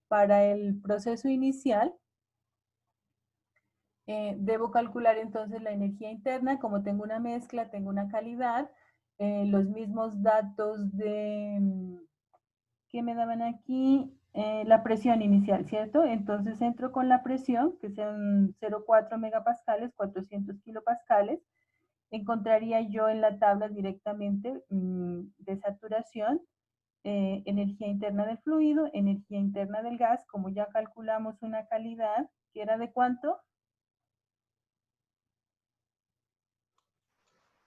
para el proceso inicial, debo calcular entonces la energía interna. Como tengo una mezcla, tengo una calidad, los mismos datos que me daban aquí, la presión inicial, ¿cierto? Entonces entro con la presión, que sean 0,4 megapascales, 400 kilopascales. Encontraría yo en la tabla directamente de saturación, energía interna del fluido, energía interna del gas. Como ya calculamos una calidad, que era de ¿cuánto?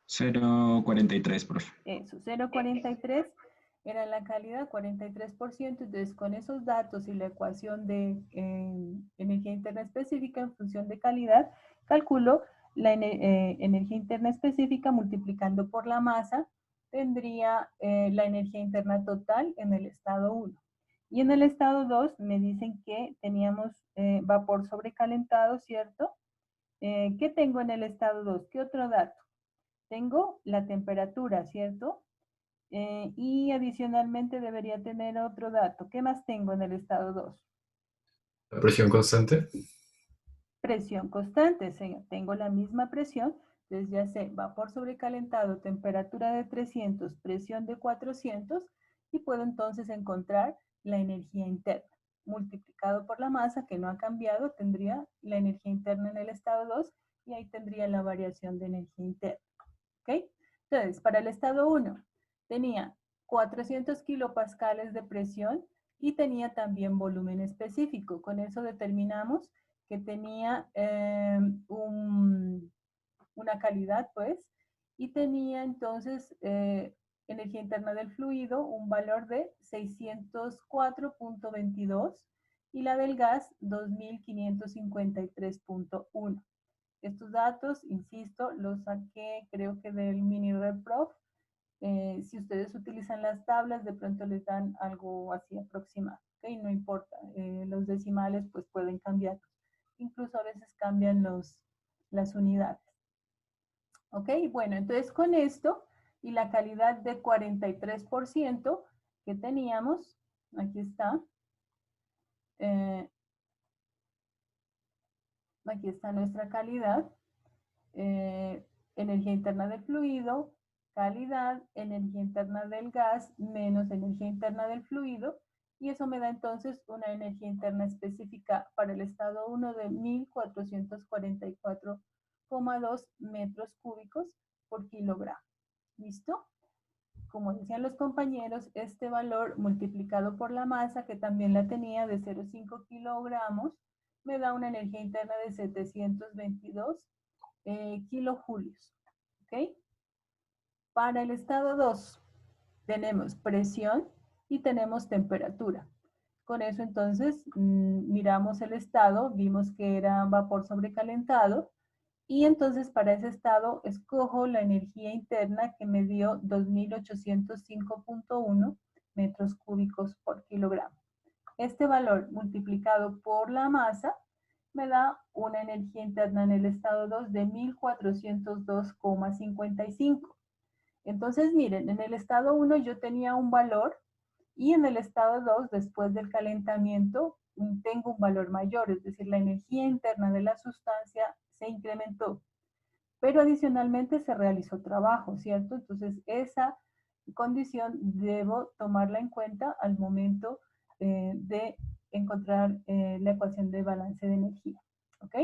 0,43, profe. Eso, 0,43 era la calidad, 43%. Entonces, con esos datos y la ecuación de energía interna específica en función de calidad, calculo la energía interna específica multiplicando por la masa, tendría la energía interna total en el estado 1. Y en el estado 2 me dicen que teníamos vapor sobrecalentado, ¿cierto? ¿Qué tengo en el estado 2? ¿Qué otro dato? Tengo la temperatura, ¿cierto? Y adicionalmente debería tener otro dato. ¿Qué más tengo en el estado 2? La presión constante. Presión constante, señor. Tengo la misma presión, entonces ya sé, vapor sobrecalentado, temperatura de 300, presión de 400, y puedo entonces encontrar la energía interna. Multiplicado por la masa, que no ha cambiado, tendría la energía interna en el estado 2, y ahí tendría la variación de energía interna. ¿Ok? Entonces, para el estado 1, tenía 400 kilopascales de presión y tenía también volumen específico. Con eso determinamos que tenía una calidad, pues, y tenía entonces energía interna del fluido, un valor de 604.22, y la del gas 2553.1. Estos datos, insisto, los saqué creo que del mini RedProf. Si ustedes utilizan las tablas, de pronto les dan algo así aproximado, ¿ok? No importa, los decimales pues pueden cambiar. Incluso a veces cambian las unidades. ¿Ok? Bueno, entonces con esto y la calidad de 43% que teníamos, aquí está, aquí está nuestra calidad, energía interna del fluido, calidad, energía interna del gas menos energía interna del fluido, y eso me da entonces una energía interna específica para el estado 1 de 1444,2 metros cúbicos por kilogramo. ¿Listo? Como decían los compañeros, este valor multiplicado por la masa, que también la tenía de 0,5 kilogramos, me da una energía interna de 722 kilojulios. ¿Ok? Para el estado 2 tenemos presión y tenemos temperatura. Con eso entonces miramos el estado, vimos que era vapor sobrecalentado, y entonces para ese estado escojo la energía interna que me dio 2805.1 metros cúbicos por kilogramo. Este valor multiplicado por la masa me da una energía interna en el estado 2 de 1402,55. Entonces, miren, en el estado 1 yo tenía un valor, y en el estado 2, después del calentamiento, tengo un valor mayor, es decir, la energía interna de la sustancia se incrementó, pero adicionalmente se realizó trabajo, ¿cierto? Entonces, esa condición debo tomarla en cuenta al momento de encontrar la ecuación de balance de energía, ¿ok?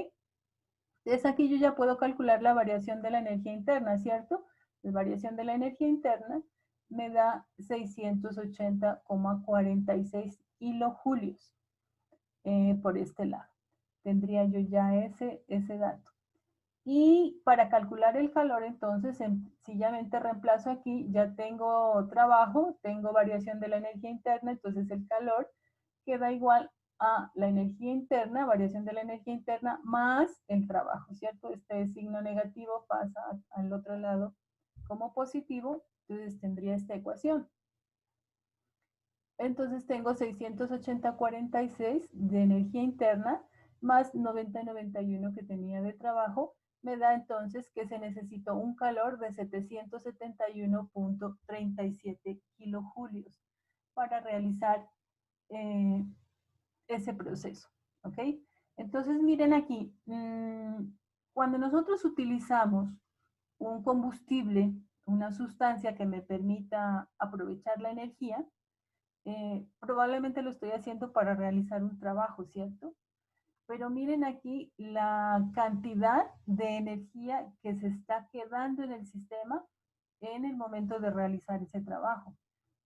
Entonces, aquí yo ya puedo calcular la variación de la energía interna, ¿cierto? La variación de la energía interna me da 680,46 kilojulios por este lado. Tendría yo ya ese dato. Y para calcular el calor, entonces, sencillamente reemplazo aquí, ya tengo trabajo, tengo variación de la energía interna, entonces el calor queda igual a la energía interna, variación de la energía interna, más el trabajo, ¿cierto? Este signo negativo pasa al otro lado como positivo, entonces tendría esta ecuación. Entonces tengo 680,46 de energía interna más 90,91 que tenía de trabajo, me da entonces que se necesitó un calor de 771.37 kilojulios. para realizar ese proceso, ¿ok? Entonces, miren aquí, cuando nosotros utilizamos un combustible, una sustancia que me permita aprovechar la energía, probablemente lo estoy haciendo para realizar un trabajo, ¿cierto? Pero miren aquí la cantidad de energía que se está quedando en el sistema en el momento de realizar ese trabajo.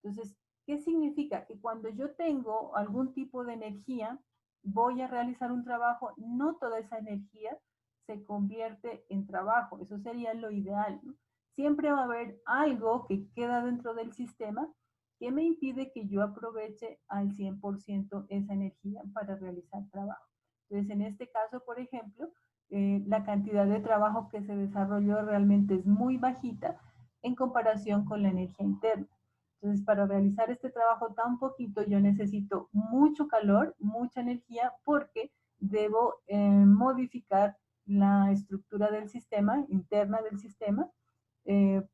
Entonces, ¿qué significa? Que cuando yo tengo algún tipo de energía, voy a realizar un trabajo, no toda esa energía se convierte en trabajo. Eso sería lo ideal, ¿no? Siempre va a haber algo que queda dentro del sistema que me impide que yo aproveche al 100% esa energía para realizar trabajo. Entonces, en este caso, por ejemplo, la cantidad de trabajo que se desarrolló realmente es muy bajita en comparación con la energía interna. Entonces, para realizar este trabajo tan poquito, yo necesito mucho calor, mucha energía, porque debo modificar la estructura del sistema, interna del sistema,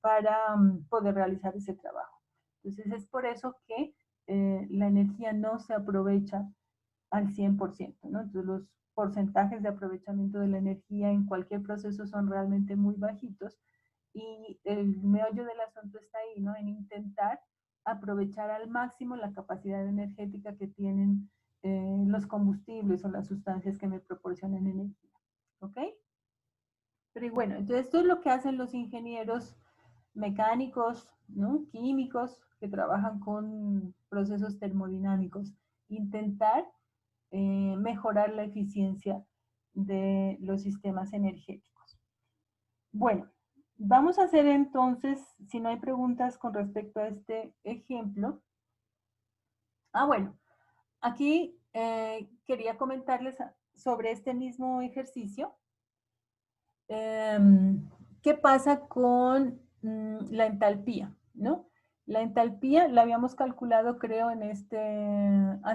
para poder realizar ese trabajo. Entonces, es por eso que la energía no se aprovecha al 100%, ¿no? Entonces, los porcentajes de aprovechamiento de la energía en cualquier proceso son realmente muy bajitos y el meollo del asunto está ahí, ¿no? En intentar aprovechar al máximo la capacidad energética que tienen los combustibles o las sustancias que me proporcionan energía, ¿ok? Pero bueno, entonces esto es lo que hacen los ingenieros mecánicos, ¿no? Químicos que trabajan con procesos termodinámicos. Intentar mejorar la eficiencia de los sistemas energéticos. Bueno, vamos a hacer entonces, si no hay preguntas con respecto a este ejemplo. Bueno, aquí quería comentarles sobre este mismo ejercicio. ¿Qué pasa con la entalpía, ¿no? La entalpía la habíamos calculado, creo, en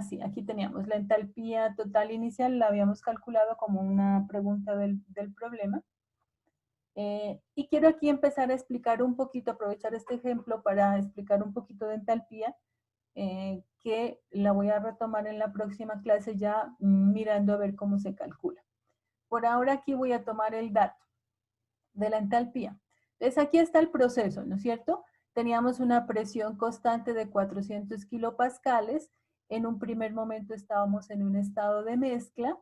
sí, aquí teníamos la entalpía total inicial, la habíamos calculado como una pregunta del problema. Y quiero aquí empezar a explicar un poquito, aprovechar este ejemplo para explicar un poquito de entalpía, que la voy a retomar en la próxima clase ya mirando a ver cómo se calcula. Por ahora aquí voy a tomar el dato de la entalpía. Entonces aquí está el proceso, ¿no es cierto? Teníamos una presión constante de 400 kilopascales. En un primer momento estábamos en un estado de mezcla.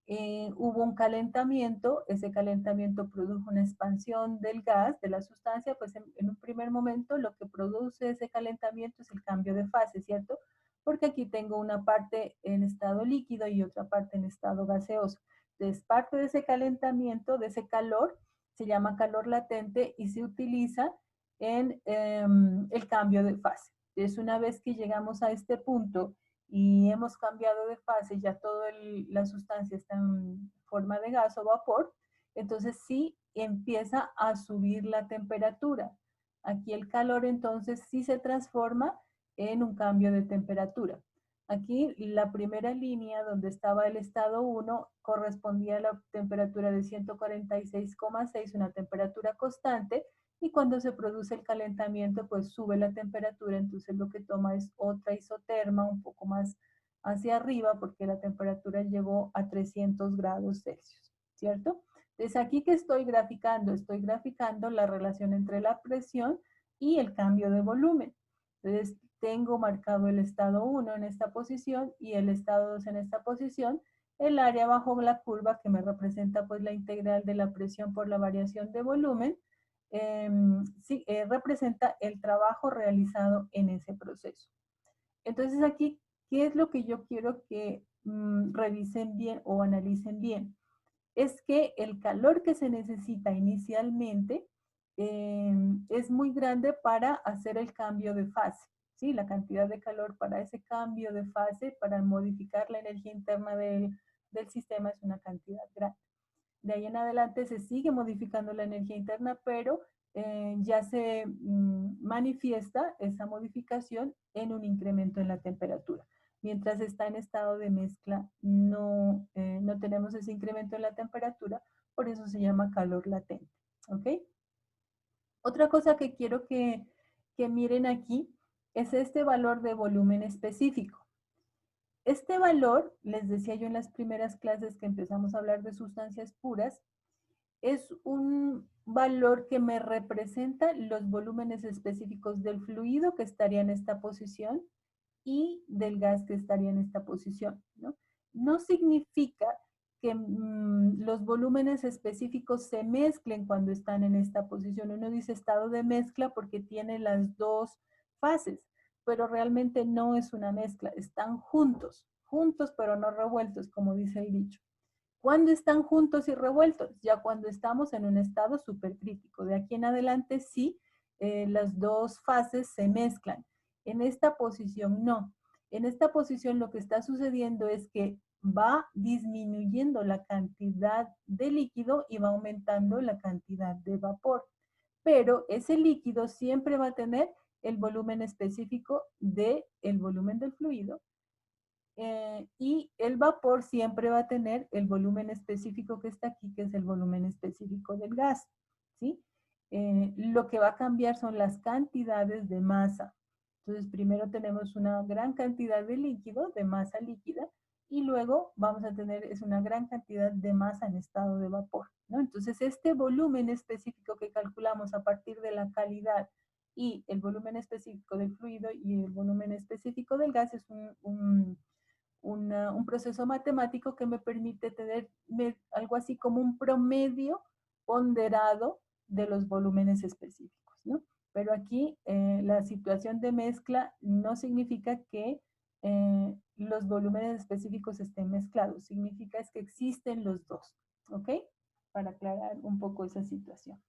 Hubo un calentamiento, ese calentamiento produjo una expansión del gas, de la sustancia, pues en un primer momento lo que produce ese calentamiento es el cambio de fase, ¿cierto? Porque aquí tengo una parte en estado líquido y otra parte en estado gaseoso. Entonces, parte de ese calentamiento, de ese calor, se llama calor latente y se utiliza en el cambio de fase. Entonces, una vez que llegamos a este punto y hemos cambiado de fase, ya toda la sustancia está en forma de gas o vapor, entonces sí empieza a subir la temperatura. Aquí el calor entonces sí se transforma en un cambio de temperatura. Aquí la primera línea donde estaba el estado 1 correspondía a la temperatura de 146,6, una temperatura constante, y cuando se produce el calentamiento pues sube la temperatura, entonces lo que toma es otra isoterma un poco más hacia arriba porque la temperatura llegó a 300 grados Celsius, ¿cierto? Entonces aquí que estoy graficando la relación entre la presión y el cambio de volumen. Entonces tengo marcado el estado 1 en esta posición y el estado 2 en esta posición, el área bajo la curva que me representa pues la integral de la presión por la variación de volumen, sí, representa el trabajo realizado en ese proceso. Entonces aquí, ¿qué es lo que yo quiero que revisen bien o analicen bien? Es que el calor que se necesita inicialmente es muy grande para hacer el cambio de fase. ¿Sí? La cantidad de calor para ese cambio de fase, para modificar la energía interna del sistema es una cantidad grande. De ahí en adelante se sigue modificando la energía interna, pero ya se manifiesta esa modificación en un incremento en la temperatura. Mientras está en estado de mezcla, no tenemos ese incremento en la temperatura, por eso se llama calor latente. ¿Ok? Otra cosa que quiero que miren aquí es este valor de volumen específico. Este valor, les decía yo en las primeras clases que empezamos a hablar de sustancias puras, es un valor que me representa los volúmenes específicos del fluido que estaría en esta posición y del gas que estaría en esta posición, ¿no? No significa que los volúmenes específicos se mezclen cuando están en esta posición. Uno dice estado de mezcla porque tiene las dos fases, pero realmente no es una mezcla, están juntos pero no revueltos, como dice el dicho. ¿Cuándo están juntos y revueltos? Ya cuando estamos en un estado supercrítico. De aquí en adelante sí, las dos fases se mezclan. En esta posición no. En esta posición lo que está sucediendo es que va disminuyendo la cantidad de líquido y va aumentando la cantidad de vapor. Pero ese líquido siempre va a tener el volumen específico del volumen del fluido. Y el vapor siempre va a tener el volumen específico que está aquí, que es el volumen específico del gas, ¿sí? Lo que va a cambiar son las cantidades de masa. Entonces, primero tenemos una gran cantidad de líquido, de masa líquida, y luego vamos a tener una gran cantidad de masa en estado de vapor, ¿no? Entonces, este volumen específico que calculamos a partir de la calidad y el volumen específico del fluido y el volumen específico del gas es un proceso matemático que me permite tener algo así como un promedio ponderado de los volúmenes específicos, ¿no? Pero aquí la situación de mezcla no significa que los volúmenes específicos estén mezclados, significa es que existen los dos, ¿ok? Para aclarar un poco esa situación.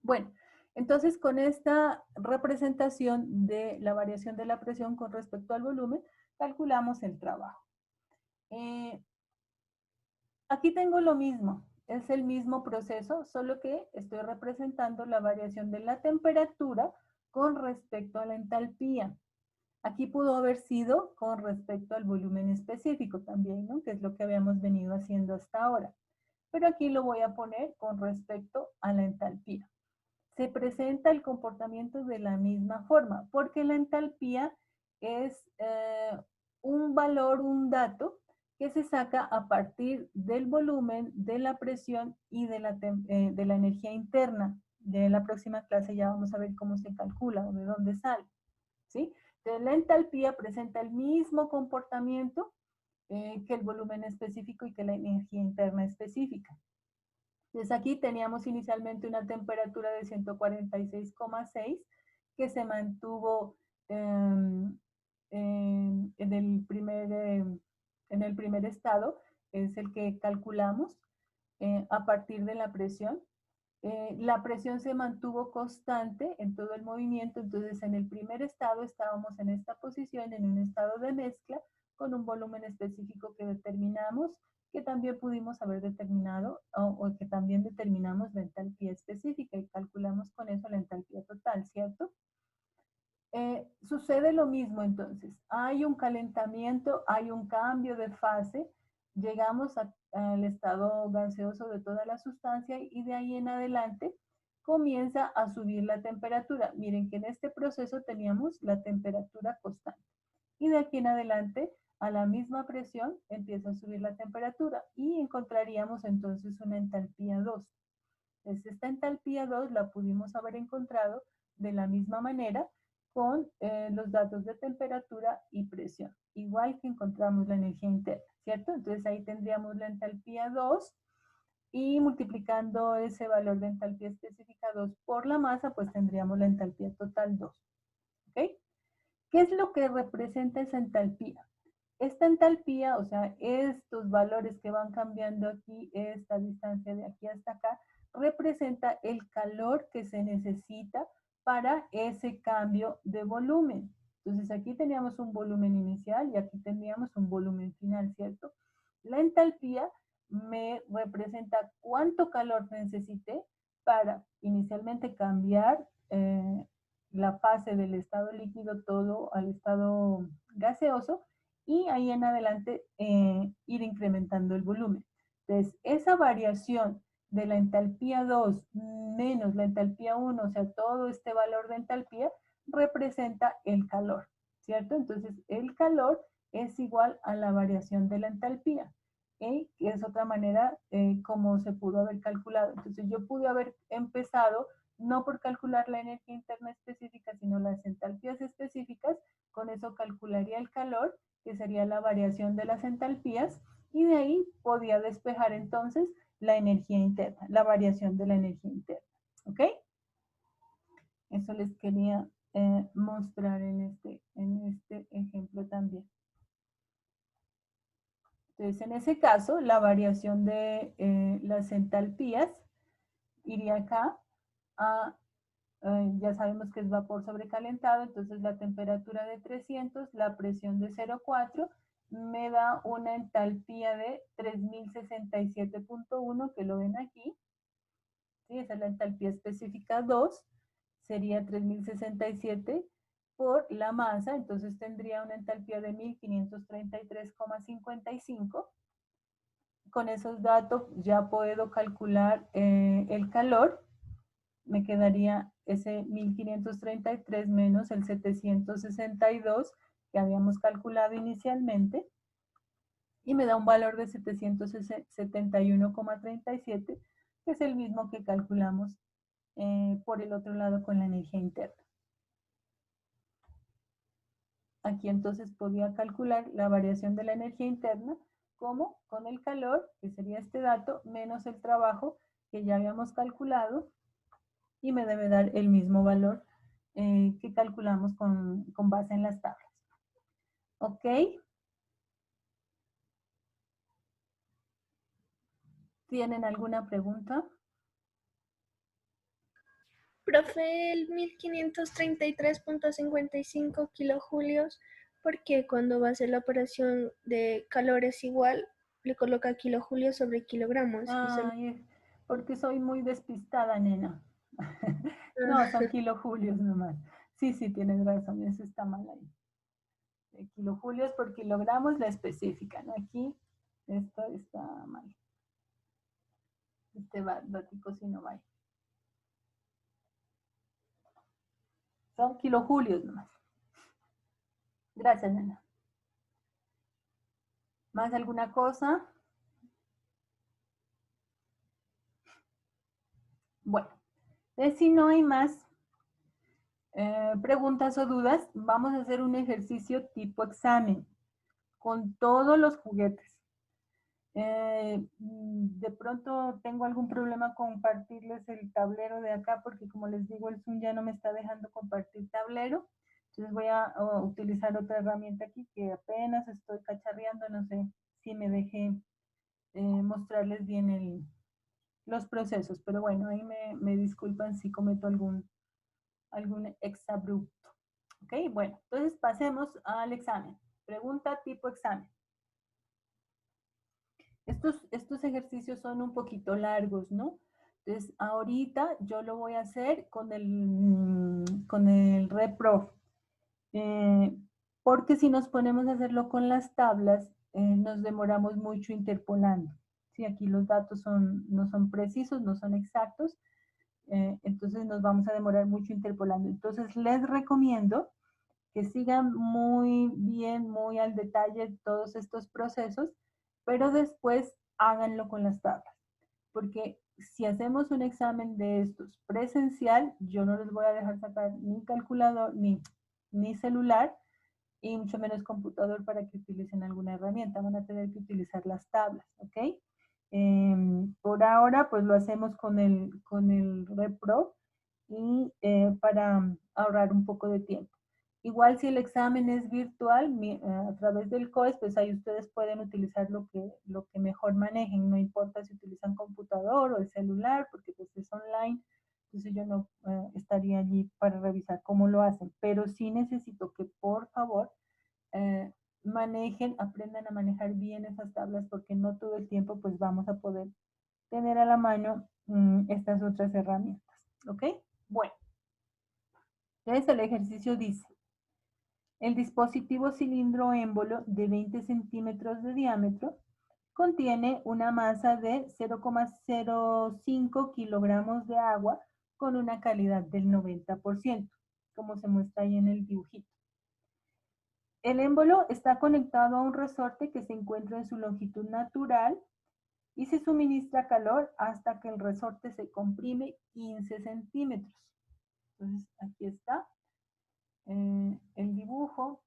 Bueno, entonces con esta representación de la variación de la presión con respecto al volumen, calculamos el trabajo. Aquí tengo lo mismo, es el mismo proceso, solo que estoy representando la variación de la temperatura con respecto a la entalpía. Aquí pudo haber sido con respecto al volumen específico también, ¿no? Que es lo que habíamos venido haciendo hasta ahora. Pero aquí lo voy a poner con respecto a la entalpía. Se presenta el comportamiento de la misma forma, porque la entalpía es un valor, un dato que se saca a partir del volumen, de la presión y de la energía interna. De la próxima clase ya vamos a ver cómo se calcula o de dónde sale, ¿sí? Entonces, la entalpía presenta el mismo comportamiento que el volumen específico y que la energía interna específica. Entonces aquí teníamos inicialmente una temperatura de 146,6 que se mantuvo en el primer estado, es el que calculamos a partir de la presión. La presión se mantuvo constante en todo el movimiento, entonces en el primer estado estábamos en esta posición, en un estado de mezcla, con un volumen específico que determinamos, que también pudimos haber determinado, o que también determinamos la entalpía específica y calculamos con eso la entalpía total, ¿cierto? Sucede lo mismo entonces, hay un calentamiento, hay un cambio de fase, llegamos al estado gaseoso de toda la sustancia y de ahí en adelante comienza a subir la temperatura. Miren que en este proceso teníamos la temperatura constante y de aquí en adelante a la misma presión empieza a subir la temperatura y encontraríamos entonces una entalpía 2. Entonces esta entalpía 2 la pudimos haber encontrado de la misma manera con los datos de temperatura y presión, igual que encontramos la energía interna, ¿cierto? Entonces ahí tendríamos la entalpía 2 y multiplicando ese valor de entalpía específica 2 por la masa, pues tendríamos la entalpía total 2, ¿ok? ¿Qué es lo que representa esa entalpía? Esta entalpía, o sea, estos valores que van cambiando aquí, esta distancia de aquí hasta acá, representa el calor que se necesita para ese cambio de volumen. Entonces aquí teníamos un volumen inicial y aquí teníamos un volumen final, ¿cierto? La entalpía me representa cuánto calor necesité para inicialmente cambiar la fase del estado líquido todo al estado gaseoso y ahí en adelante ir incrementando el volumen. Entonces, esa variación de la entalpía 2 menos la entalpía 1, o sea, todo este valor de entalpía, representa el calor, ¿cierto? Entonces, el calor es igual a la variación de la entalpía, que es otra manera como se pudo haber calculado. Entonces, yo pude haber empezado no por calcular la energía interna específica, sino las entalpías específicas. Con eso calcularía el calor, que sería la variación de las entalpías, y de ahí podía despejar entonces la energía interna, la variación de la energía interna. ¿Ok? Eso les quería mostrar en este ejemplo también. Entonces, en ese caso, la variación de las entalpías iría acá a, ya sabemos que es vapor sobrecalentado, entonces la temperatura de 300, la presión de 0,4, me da una entalpía de 3067.1, que lo ven aquí. ¿Sí? Esa es la entalpía específica 2, sería 3067 por la masa, entonces tendría una entalpía de 1533,55. Con esos datos ya puedo calcular el calor. Me quedaría ese 1533 menos el 762 que habíamos calculado inicialmente, y me da un valor de 771,37, que es el mismo que calculamos por el otro lado con la energía interna. Aquí entonces podía calcular la variación de la energía interna como con el calor, que sería este dato, menos el trabajo que ya habíamos calculado, y me debe dar el mismo valor que calculamos con base en las tablas. ¿Ok? ¿Tienen alguna pregunta? Profe, el 1533.55 kilojulios, ¿por qué cuando va a hacer la operación de calor es igual, le coloca kilojulios sobre kilogramos? Ay, porque soy muy despistada, nena. No, son kilojulios nomás. Sí, sí, tienes razón, eso está mal ahí. Kilojulios por kilogramos, la específica, ¿no? Aquí esto está mal. Este datico sí no va. Son kilojulios nomás. Gracias, nena. ¿Más alguna cosa? Bueno, si no hay más preguntas o dudas, vamos a hacer un ejercicio tipo examen con todos los juguetes. De pronto tengo algún problema compartirles el tablero de acá, porque como les digo, el Zoom ya no me está dejando compartir tablero. Entonces voy a utilizar otra herramienta aquí que apenas estoy cacharreando, no sé si me deje mostrarles bien los procesos, pero bueno, ahí me disculpan si cometo algún exabrupto. Ok, bueno, entonces pasemos al examen. Pregunta tipo examen. Estos ejercicios son un poquito largos, ¿no? Entonces, ahorita yo lo voy a hacer con el ReProf. Porque si nos ponemos a hacerlo con las tablas, nos demoramos mucho interpolando. Sí, aquí los datos no son precisos, no son exactos, entonces nos vamos a demorar mucho interpolando. Entonces, les recomiendo que sigan muy bien, muy al detalle todos estos procesos, pero después háganlo con las tablas. Porque si hacemos un examen de estos presencial, yo no les voy a dejar sacar ni calculador, ni celular, y mucho menos computador para que utilicen alguna herramienta. Van a tener que utilizar las tablas, ¿ok? Por ahora, pues lo hacemos con el RePro, y para ahorrar un poco de tiempo. Igual si el examen es virtual, a través del COES, pues ahí ustedes pueden utilizar lo que mejor manejen, no importa si utilizan computador o el celular, porque pues es online, entonces yo no estaría allí para revisar cómo lo hacen, pero sí necesito que por favor aprendan a manejar bien esas tablas, porque no todo el tiempo pues vamos a poder tener a la mano estas otras herramientas, ¿ok? Bueno, entonces el ejercicio dice: el dispositivo cilindro émbolo de 20 centímetros de diámetro contiene una masa de 0,05 kilogramos de agua con una calidad del 90%. como se muestra ahí en el dibujito. El émbolo está conectado a un resorte que se encuentra en su longitud natural y se suministra calor hasta que el resorte se comprime 15 centímetros. Entonces, aquí está el dibujo.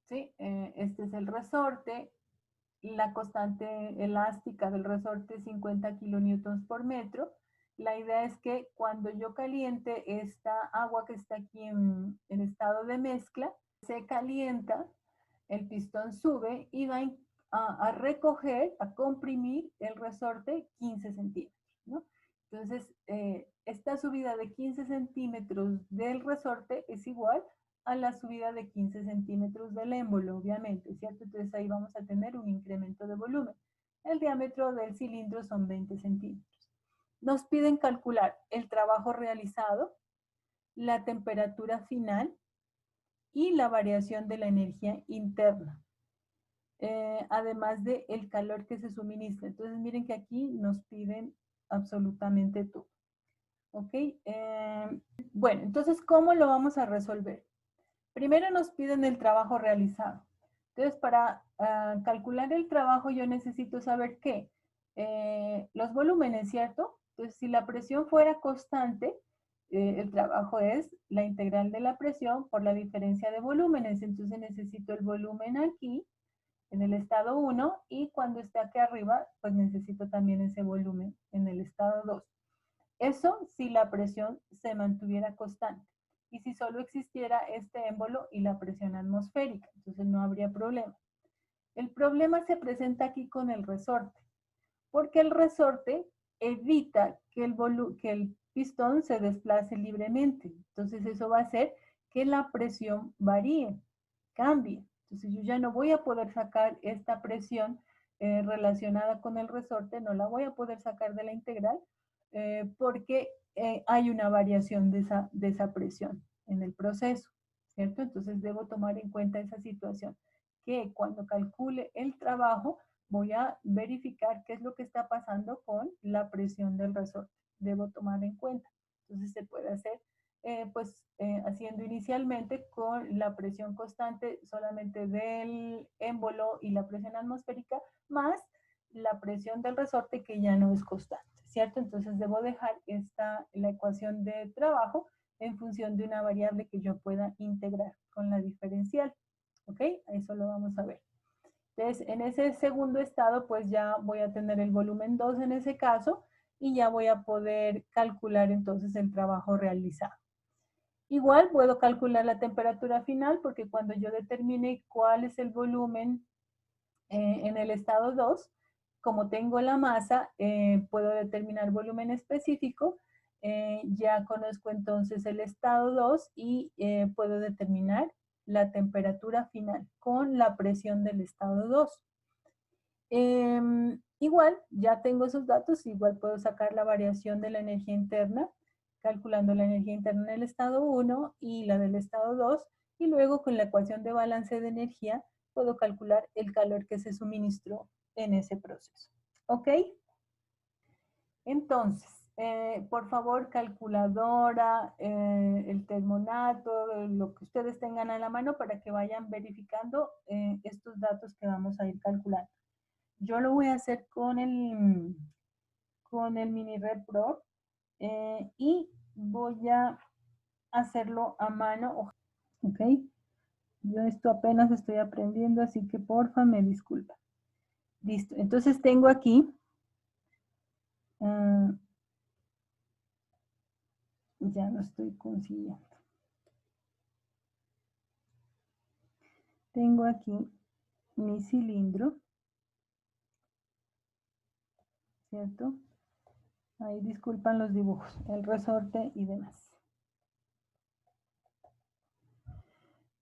¿Sí? Este es el resorte. La constante elástica del resorte es 50 kilonewtons por metro. La idea es que cuando yo caliente esta agua que está aquí en estado de mezcla, se calienta, el pistón sube y va a recoger, a comprimir el resorte 15 centímetros, ¿no? Entonces, esta subida de 15 centímetros del resorte es igual a la subida de 15 centímetros del émbolo, obviamente, ¿cierto? Entonces ahí vamos a tener un incremento de volumen. El diámetro del cilindro son 20 centímetros. Nos piden calcular el trabajo realizado, la temperatura final y la variación de la energía interna, además del calor que se suministra. Entonces miren que aquí nos piden absolutamente todo. ¿Ok? Bueno, entonces, ¿cómo lo vamos a resolver? Primero nos piden el trabajo realizado. Entonces, para calcular el trabajo yo necesito saber qué. Los volúmenes, ¿cierto? Entonces, si la presión fuera constante, el trabajo es la integral de la presión por la diferencia de volúmenes. Entonces, necesito el volumen aquí, en el estado 1, y cuando esté aquí arriba, pues necesito también ese volumen en el estado 2. Eso si la presión se mantuviera constante y si solo existiera este émbolo y la presión atmosférica, entonces no habría problema. El problema se presenta aquí con el resorte, porque el resorte evita que el pistón se desplace libremente. Entonces eso va a hacer que la presión varíe, cambie. Entonces yo ya no voy a poder sacar esta presión relacionada con el resorte, no la voy a poder sacar de la integral, porque hay una variación de esa presión en el proceso, ¿cierto? Entonces debo tomar en cuenta esa situación, que cuando calcule el trabajo voy a verificar qué es lo que está pasando con la presión del resorte. Debo tomar en cuenta. Entonces se puede hacer haciendo inicialmente con la presión constante solamente del émbolo y la presión atmosférica, más la presión del resorte que ya no es constante, ¿cierto? Entonces debo dejar la ecuación de trabajo en función de una variable que yo pueda integrar con la diferencial, ¿ok? Eso lo vamos a ver. Entonces, en ese segundo estado, pues ya voy a tener el volumen 2 en ese caso y ya voy a poder calcular entonces el trabajo realizado. Igual puedo calcular la temperatura final porque cuando yo determine cuál es el volumen en el estado 2, como tengo la masa, puedo determinar volumen específico. Ya conozco entonces el estado 2 y puedo determinar la temperatura final con la presión del estado 2. Igual, ya tengo esos datos, igual puedo sacar la variación de la energía interna, calculando la energía interna en el estado 1 y la del estado 2, y luego con la ecuación de balance de energía puedo calcular el calor que se suministró en ese proceso. ¿Ok? Entonces, por favor, calculadora, el termonato, lo que ustedes tengan a la mano para que vayan verificando estos datos que vamos a ir calculando. Yo lo voy a hacer con el Mini Repro y voy a hacerlo a mano. ¿Ok? Yo esto apenas estoy aprendiendo, así que porfa me disculpa. Listo, entonces tengo aquí ya no estoy consiguiendo. Tengo aquí mi cilindro, ¿cierto? Ahí disculpan los dibujos, el resorte y demás.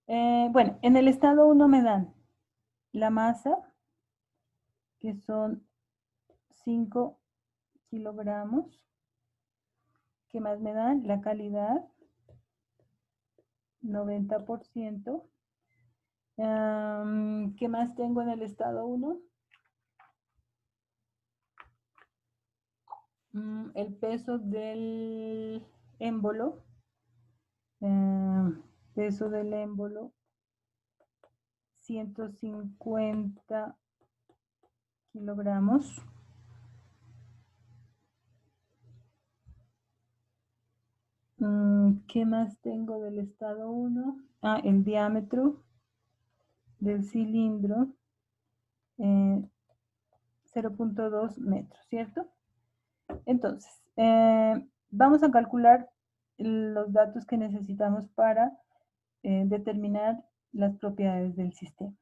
Bueno, en el estado 1 me dan la masa, que son 5 kilogramos. ¿Qué más me dan? La calidad, 90%. ¿Qué más tengo en el estado 1? El peso del émbolo, Peso del émbolo, 150 kilogramos. ¿Qué más tengo del estado 1? El diámetro del cilindro, 0.2 metros, ¿cierto? Entonces, vamos a calcular los datos que necesitamos para determinar las propiedades del sistema.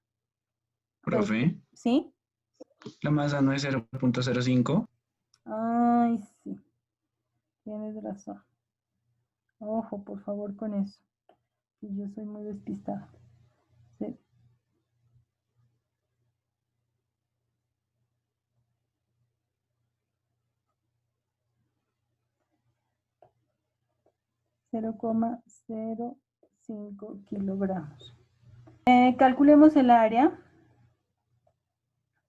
Profe, ¿Sí? la masa no es 0.05. Ay, sí. Tienes razón. Ojo, por favor, con eso. Yo soy muy despistada. Sí. $0.05 kilogramos. Calculemos el área.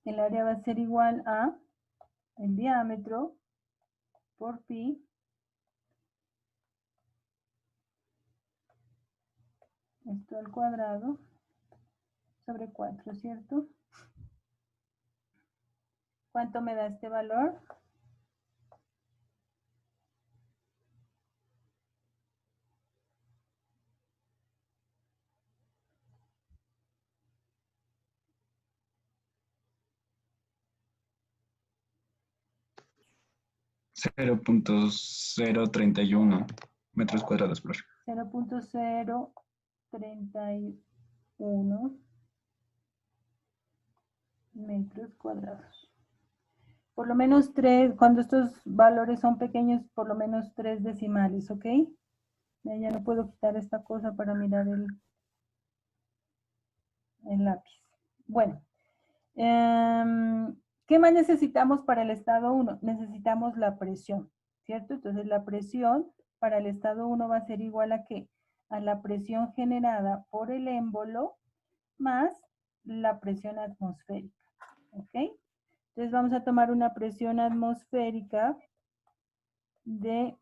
El área va a ser igual a el diámetro por pi esto al cuadrado sobre 4, ¿cierto? ¿Cuánto me da este valor? $0.031 metros cuadrados, profe. 0.031 metros cuadrados. Por lo menos 3, cuando estos valores son pequeños, por lo menos 3 decimales, ¿ok? Ya no puedo quitar esta cosa para mirar el lápiz. Bueno, ¿qué más necesitamos para el estado 1? Necesitamos la presión, ¿cierto? Entonces la presión para el estado 1 va a ser igual a ¿qué? A la presión generada por el émbolo más la presión atmosférica, ¿ok? Entonces vamos a tomar una presión atmosférica de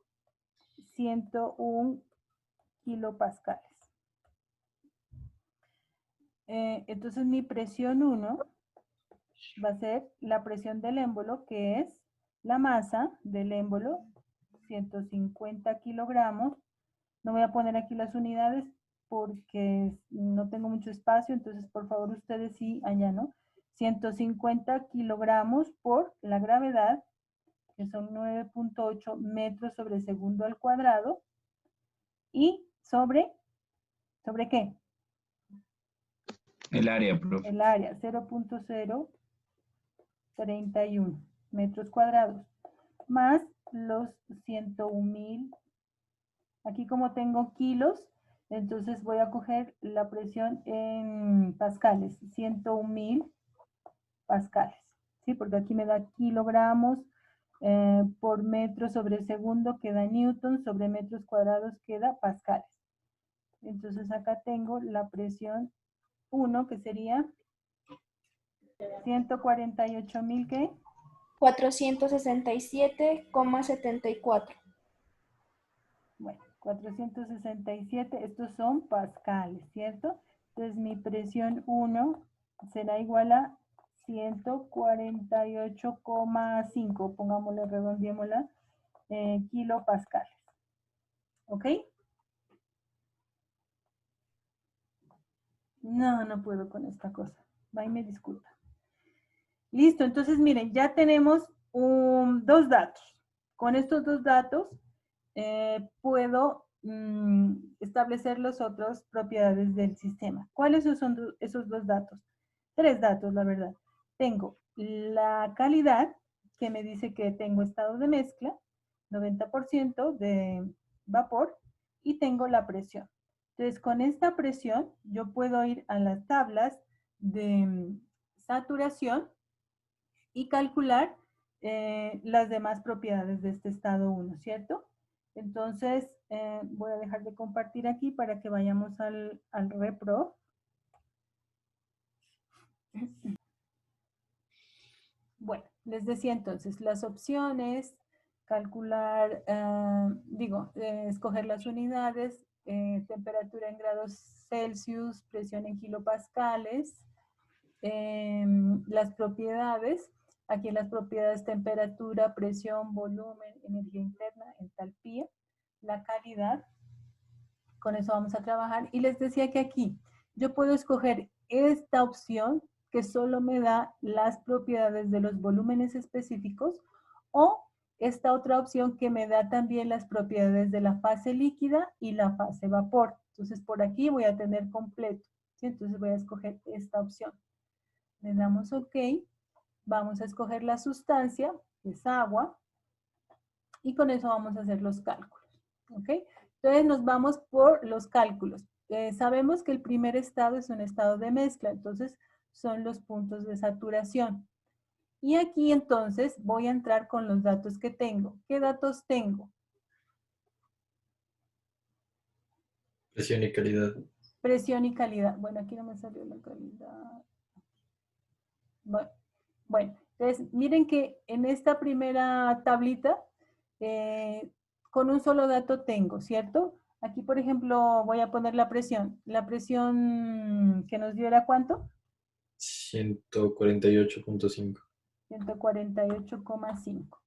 101 kilopascales. Entonces mi presión 1 va a ser la presión del émbolo, que es la masa del émbolo, 150 kilogramos. No voy a poner aquí las unidades porque no tengo mucho espacio, entonces por favor ustedes sí, allá, ¿no? 150 kilogramos por la gravedad, que son 9.8 metros sobre segundo al cuadrado, y ¿sobre qué? El área, profe. El área, 0.031 metros cuadrados, más los 101.000. Aquí como tengo kilos, entonces voy a coger la presión en pascales, 101.000 pascales, ¿sí? Porque aquí me da kilogramos por metro sobre segundo queda newton, sobre metros cuadrados queda pascales. Entonces acá tengo la presión 1, que sería 148.000, ¿qué? 467,74. Bueno, 467, estos son pascales, ¿cierto? Entonces mi presión 1 será igual a 148,5, pongámosle, redondeémosla, kilopascales. ¿Ok? No puedo con esta cosa. Va y me disculpa. Listo, entonces miren, ya tenemos dos datos. Con estos dos datos puedo establecer las otras propiedades del sistema. ¿Cuáles son esos dos datos? 3 datos, la verdad. Tengo la calidad, que me dice que tengo estado de mezcla, 90% de vapor, y tengo la presión. Entonces, con esta presión, yo puedo ir a las tablas de saturación y calcular las demás propiedades de este estado 1, ¿cierto? Entonces, voy a dejar de compartir aquí para que vayamos al repro. Bueno, les decía entonces, las opciones, calcular, escoger las unidades, temperatura en grados Celsius, presión en kilopascales, las propiedades, aquí en las propiedades temperatura, presión, volumen, energía interna, entalpía, la calidad, con eso vamos a trabajar. Y les decía que aquí yo puedo escoger esta opción que solo me da las propiedades de los volúmenes específicos o esta otra opción que me da también las propiedades de la fase líquida y la fase vapor. Entonces por aquí voy a tener completo, ¿sí? Entonces voy a escoger esta opción. Le damos OK, vamos a escoger la sustancia, que es agua, y con eso vamos a hacer los cálculos, ¿ok? Entonces nos vamos por los cálculos. Sabemos que el primer estado es un estado de mezcla, entonces son los puntos de saturación. Y aquí entonces voy a entrar con los datos que tengo. ¿Qué datos tengo? Presión y calidad. Presión y calidad. Bueno, aquí no me salió la calidad. Bueno, entonces miren que en esta primera tablita, con un solo dato tengo, ¿cierto? Aquí, por ejemplo, voy a poner la presión. La presión que nos dio era ¿cuánto? 148.5. 148,5.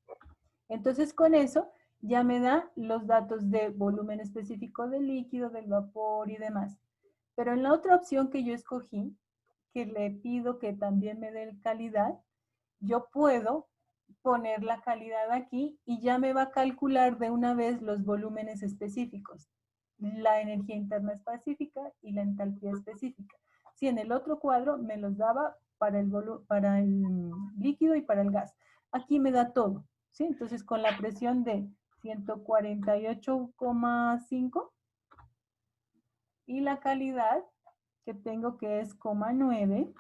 Entonces, con eso ya me da los datos de volumen específico del líquido, del vapor y demás. Pero en la otra opción que yo escogí, que le pido que también me dé calidad, yo puedo poner la calidad aquí y ya me va a calcular de una vez los volúmenes específicos, la energía interna específica y la entalpía específica. Si en el otro cuadro me los daba para el líquido y para el gas. Aquí me da todo, ¿sí? Entonces con la presión de 148,5 y la calidad que tengo que es 0,9.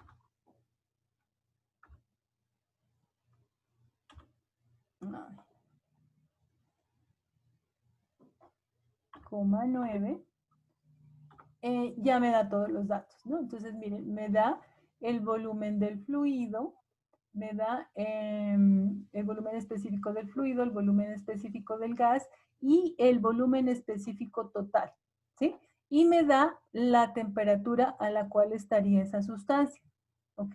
9, ya me da todos los datos, ¿no? Entonces, miren, me da el volumen del fluido, me da el volumen específico del fluido, el volumen específico del gas y el volumen específico total, ¿sí? Y me da la temperatura a la cual estaría esa sustancia, ¿ok?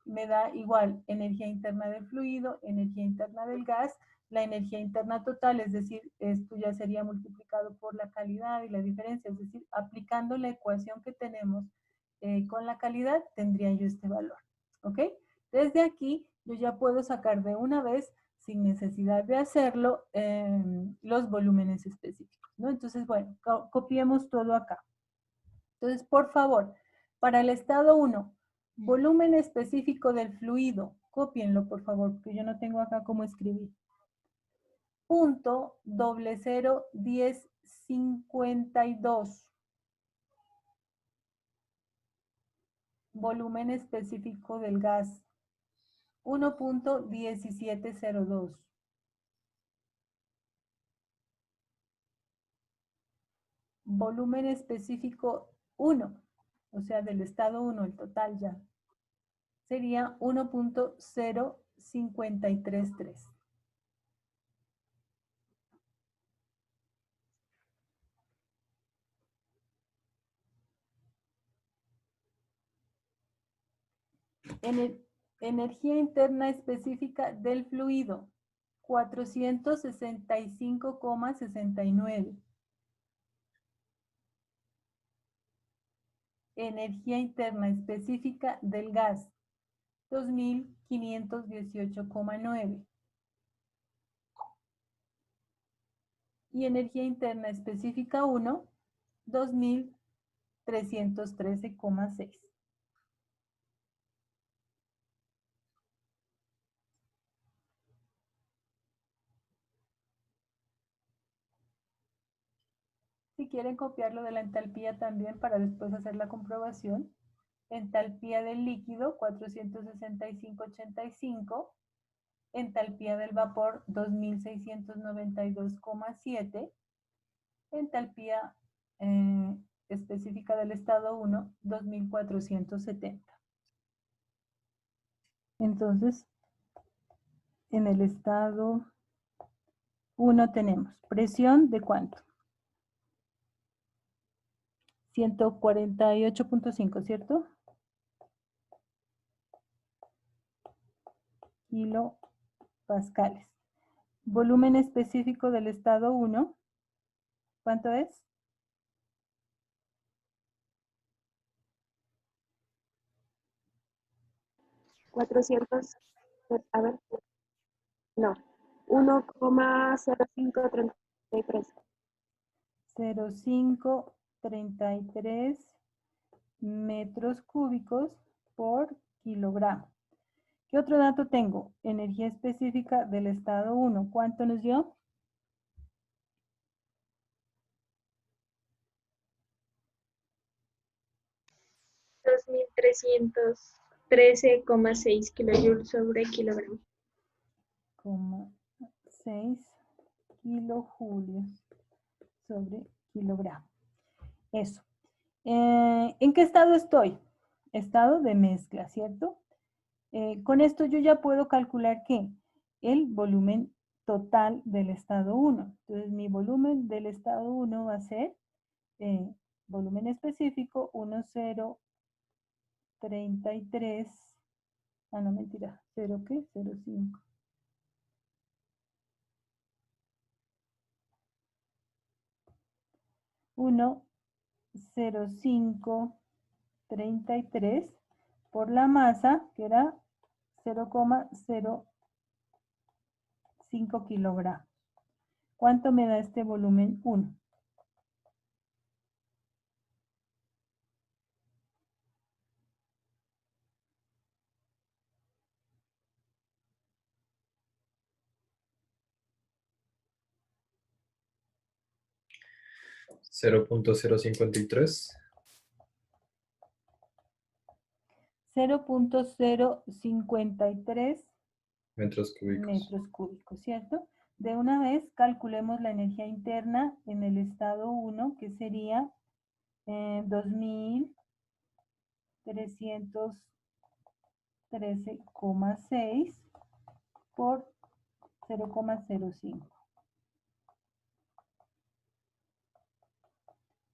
Me da igual energía interna del fluido, energía interna del gas, la energía interna total, es decir, esto ya sería multiplicado por la calidad y la diferencia, es decir, aplicando la ecuación que tenemos con la calidad, tendría yo este valor, ¿ok? Desde aquí, yo ya puedo sacar de una vez, sin necesidad de hacerlo, los volúmenes específicos, ¿no? Entonces, bueno, copiemos todo acá. Entonces, por favor, para el estado 1, volumen específico del fluido, cópienlo, por favor, porque yo no tengo acá cómo escribir. Punto 001052. Volumen específico del gas. 1.1702. Volumen específico 1, o sea, del estado 1, el total ya. Sería 1.0533. Energía interna específica del fluido, 465,69. Energía interna específica del gas, 2.518,9. Y energía interna específica 1, 2.313,6. Si quieren copiarlo de la entalpía también para después hacer la comprobación. Entalpía del líquido, 465,85. Entalpía del vapor, 2.692,7. Entalpía específica del estado 1, 2.470. Entonces, en el estado 1 tenemos presión de ¿cuánto? 148.5, ¿cierto? Kilopascales. Volumen específico del estado 1, ¿cuánto es? A ver, no, 1,0533. 0,533 metros cúbicos por kilogramo. ¿Qué otro dato tengo? Energía específica del estado 1. ¿Cuánto nos dio? $2.313,6 kilojoules sobre kilogramo. 6 kilojulios sobre kilogramo. Eso. ¿En qué estado estoy? Estado de mezcla, ¿cierto? Con esto yo ya puedo calcular ¿qué? El volumen total del estado 1. Entonces mi volumen del estado 1 va a ser volumen específico 1,033. Ah, no, mentira. 0, ¿qué? 0,5. Uno 0,533 por la masa, que era 0,05 kilogramos. ¿Cuánto me da este volumen 1? $0.053. 0,053 Metros cúbicos. metros cúbicos, ¿cierto? De una vez calculemos la energía interna en el estado 1, que sería 2.313,6 por 0,05.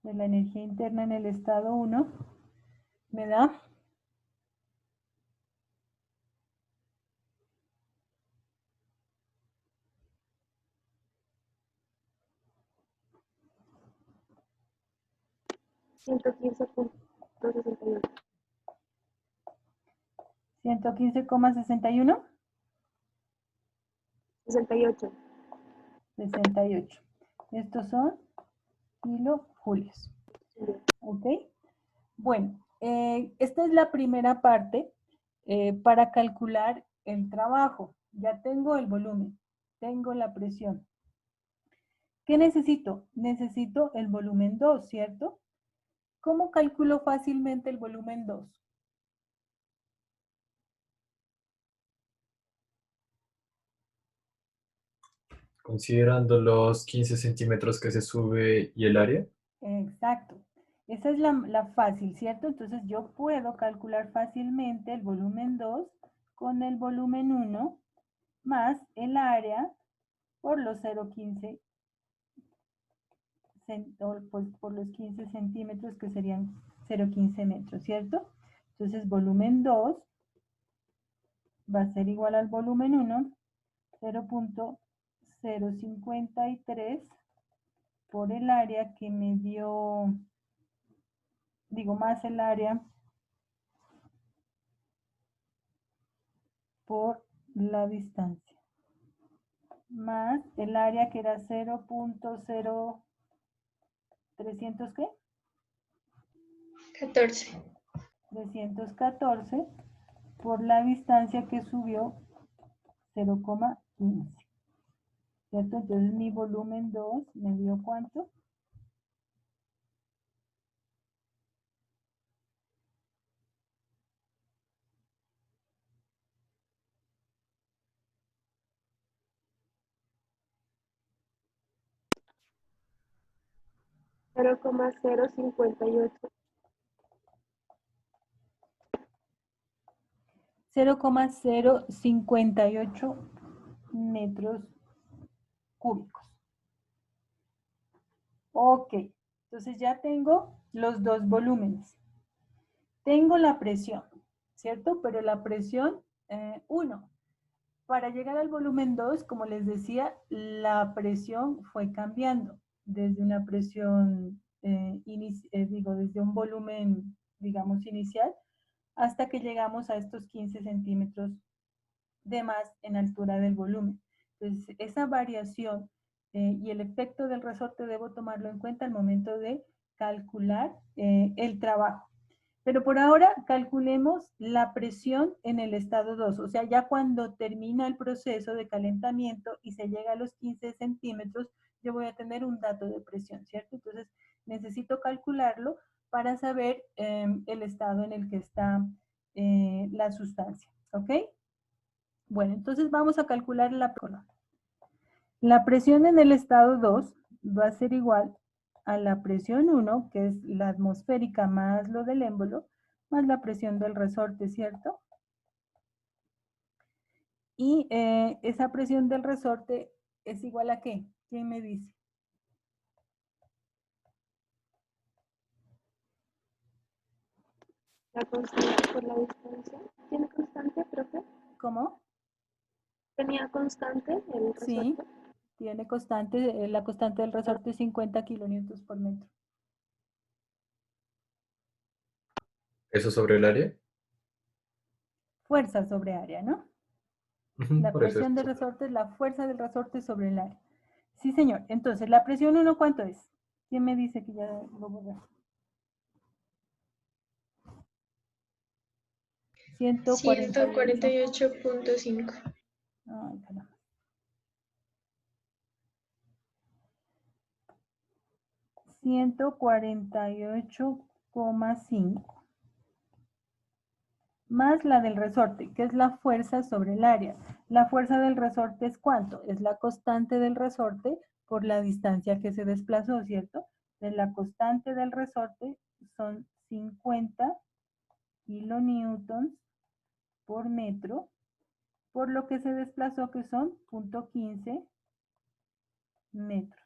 De la energía interna en el estado 1 me da 115,61. 115,61. 68. 68. Estos son kilojulios. ¿Ok? Bueno, esta es la primera parte para calcular el trabajo. Ya tengo el volumen, tengo la presión. ¿Qué necesito? Necesito el volumen 2, ¿cierto? ¿Cómo calculo fácilmente el volumen 2? Considerando los 15 centímetros que se sube y el área. Exacto. Esa es la fácil, ¿cierto? Entonces yo puedo calcular fácilmente el volumen 2 con el volumen 1 más el área por los 0,15 por los 15 centímetros que serían 0,15 metros, ¿cierto? Entonces volumen 2 va a ser igual al volumen 1, 0,053 por el área que me dio, digo más el área por la distancia, más el área que era 0,0300 ¿qué? 14. 314 por la distancia que subió 0,15. ¿Cierto? Entonces mi volumen 2 me dio ¿cuánto? Cero coma 058. 0,058 metros cúbicos. Ok, entonces ya tengo los dos volúmenes. Tengo la presión, ¿cierto? Pero la presión 1. Para llegar al volumen 2, como les decía, la presión fue cambiando desde una presión, desde un volumen, digamos, inicial, hasta que llegamos a estos 15 centímetros de más en altura del volumen. Entonces, esa variación y el efecto del resorte debo tomarlo en cuenta al momento de calcular el trabajo. Pero por ahora calculemos la presión en el estado 2, o sea, ya cuando termina el proceso de calentamiento y se llega a los 15 centímetros, yo voy a tener un dato de presión, ¿cierto? Entonces, necesito calcularlo para saber el estado en el que está la sustancia, ¿ok? Bueno, entonces vamos a calcular la presión. La presión en el estado 2 va a ser igual a la presión 1, que es la atmosférica más lo del émbolo, más la presión del resorte, ¿cierto? Y esa presión del resorte es igual a ¿qué? ¿Quién me dice? La constante por la distancia. ¿Tiene constante, profe? ¿Cómo? ¿Tenía constante el Sí, resorte? tiene constante, la constante del resorte es 50 kilonewtons por metro. ¿Eso sobre el área? Fuerza sobre área, ¿no? Ujú, La por eso es presión del sobre. resorte es la fuerza del resorte sobre el área. Sí, señor. Entonces, ¿la presión 1 cuánto es? ¿Quién me dice que ya lo borré? 148. 148.5. Ay, caramba. 148,5. Más la del resorte, que es la fuerza sobre el área. La fuerza del resorte es ¿cuánto? Es la constante del resorte por la distancia que se desplazó, ¿cierto? Entonces, la constante del resorte son 50 kilonewtons por metro, por lo que se desplazó que son 0.15 metros,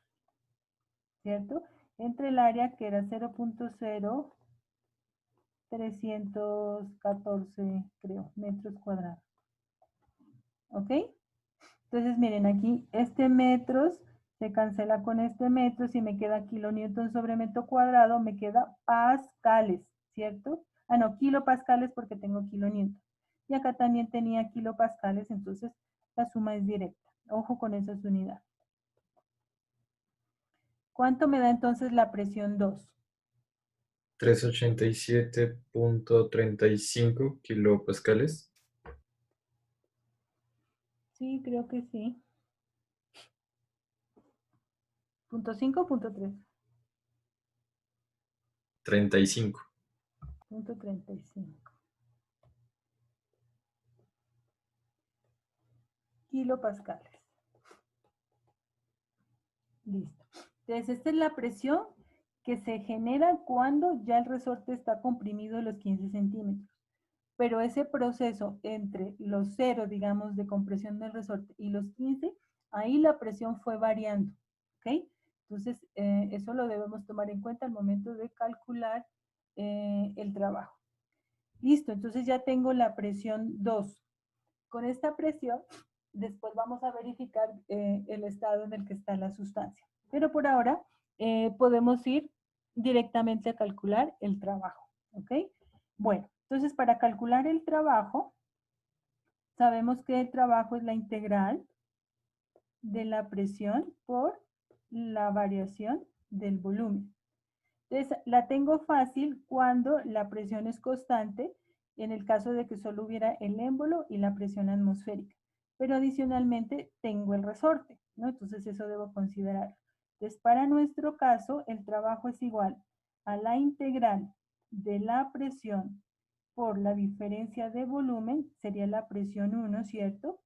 ¿cierto? Entre el área que era 0.0314, creo, metros cuadrados. ¿Ok? Entonces, miren, aquí este metros se cancela con este metros y me queda kilonewton sobre metro cuadrado, me queda pascales, ¿cierto? Ah, no, kilopascales porque tengo kilonewton. Y acá también tenía kilopascales, entonces la suma es directa. Ojo con esas unidades. ¿Cuánto me da entonces la presión 2? 387.35 kilopascales. Sí, creo que sí. ¿Punto 5 o punto 3? 35. Punto 35. Kilopascales. Listo. Entonces, esta es la presión que se genera cuando ya el resorte está comprimido los 15 centímetros. Pero ese proceso entre los 0, digamos, de compresión del resorte y los 15, ahí la presión fue variando. ¿Ok? Entonces, eso lo debemos tomar en cuenta al momento de calcular el trabajo. Listo, entonces ya tengo la presión 2. Con esta presión, después vamos a verificar el estado en el que está la sustancia. Pero por ahora podemos ir directamente a calcular el trabajo. ¿Ok? Bueno, entonces para calcular el trabajo, sabemos que el trabajo es la integral de la presión por la variación del volumen. Entonces, la tengo fácil cuando la presión es constante, en el caso de que solo hubiera el émbolo y la presión atmosférica. Pero adicionalmente tengo el resorte, ¿no? Entonces, eso debo considerar. Entonces, para nuestro caso, el trabajo es igual a la integral de la presión por la diferencia de volumen, sería la presión 1, ¿cierto?